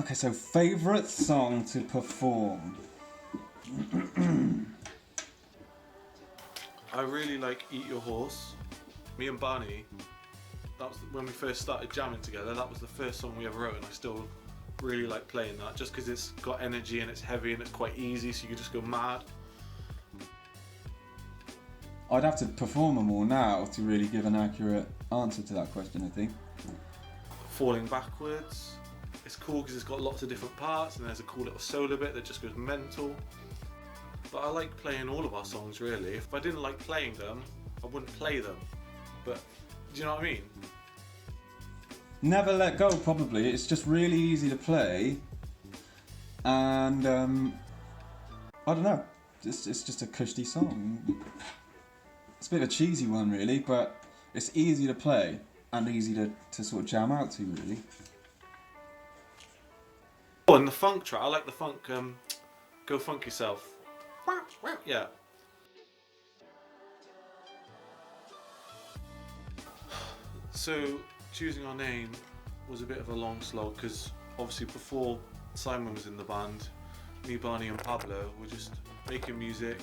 Okay, so favourite song to perform? I really like Eat Your Horse. Me and Barney, that was when we first started jamming together, that was the first song we ever wrote, and I still really like playing that just because it's got energy and it's heavy and it's quite easy, so you can just go mad. I'd have to perform them all now to really give an accurate answer to that question, I think. Falling Backwards. It's cool because it's got lots of different parts and there's a cool little solo bit that just goes mental. But I like playing all of our songs really. If I didn't like playing them, I wouldn't play them. But do you know what I mean? Never Let Go, probably. It's just really easy to play, and I don't know. It's just a cushy song. It's a bit of a cheesy one, really, but it's easy to play and easy to sort of jam out to, really. Oh, and the funk track. I like the funk. Go Funk Yourself. Yeah. So choosing our name was a bit of a long slog because obviously before Simon was in the band, me, Barney and Pablo were just making music,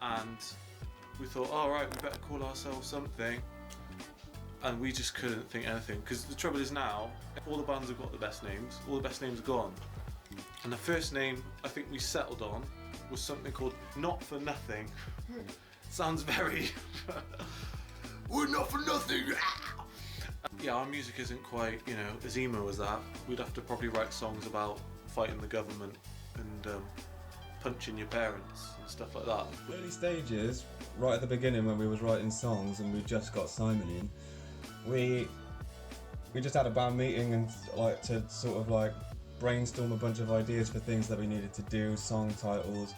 and we thought, oh, right, we better call ourselves something, and we just couldn't think anything because the trouble is now all the bands have got the best names, all the best names are gone, and the first name I think we settled on was something called Not For Nothing. Sounds very we're not for nothing. Yeah, our music isn't quite, as emo as that. We'd have to probably write songs about fighting the government and punching your parents and stuff like that. Early stages, right at the beginning when we was writing songs and we just got Simon in, we just had a band meeting and to sort of brainstorm a bunch of ideas for things that we needed to do, song titles,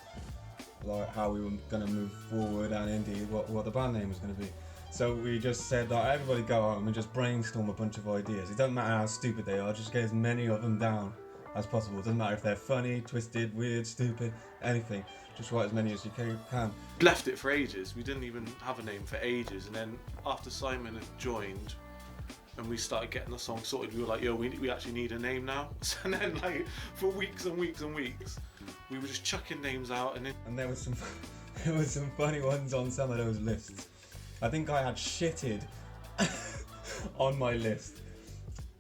like how we were going to move forward, and indeed what the band name was going to be. So we just said, everybody go out and just brainstorm a bunch of ideas. It doesn't matter how stupid they are, just get as many of them down as possible. It doesn't matter if they're funny, twisted, weird, stupid, anything. Just write as many as you can. Left it for ages. We didn't even have a name for ages. And then after Simon had joined and we started getting the song sorted, we were like, yo, we actually need a name now. And then for weeks and weeks and weeks, we were just chucking names out. And there was some funny ones on some of those lists. I think I had shitted on my list.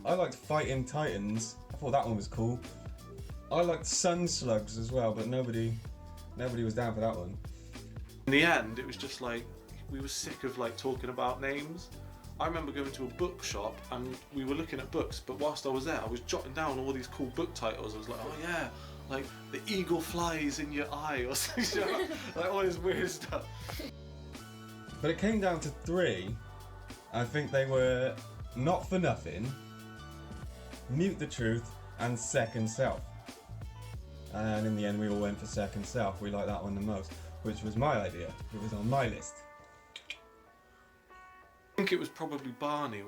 I liked Fighting Titans. I thought that one was cool. I liked Sun Slugs as well, but nobody was down for that one. In the end, it was just we were sick of talking about names. I remember going to a bookshop and we were looking at books, but whilst I was there, I was jotting down all these cool book titles. I was like, oh yeah, The Eagle Flies in Your Eye or something, all this weird stuff. But it came down to 3. I think they were Not For Nothing, Mute the Truth, and Second Self. And in the end we all went for Second Self. We liked that one the most, which was my idea. It was on my list. I think it was probably Barney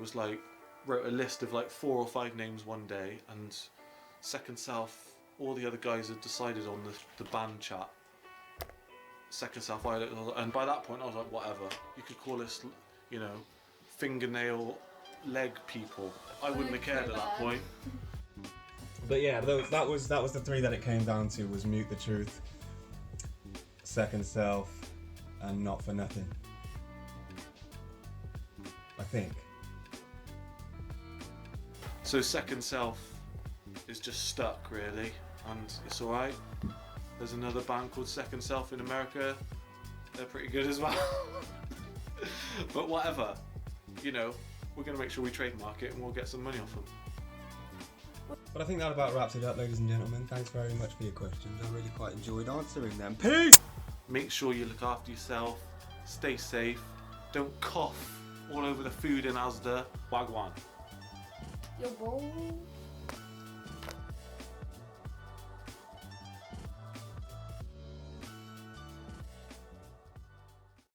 wrote a list of 4 or 5 names one day, and Second Self, all the other guys had decided on the band chat. Second Self, and by that point I was like, whatever, you could call us, fingernail leg people. I wouldn't have cared at that point. But yeah, that was the 3 that it came down to, was Mute the Truth, Second Self, and Not For Nothing. I think. So Second Self is just stuck really, and it's alright. There's another band called Second Self in America. They're pretty good as well. But whatever, we're going to make sure we trademark it and we'll get some money off them. But I think that about wraps it up, ladies and gentlemen. Thanks very much for your questions. I really quite enjoyed answering them. Peace! Make sure you look after yourself, stay safe, don't cough all over the food in Asda. Wagwan. Yo, bro.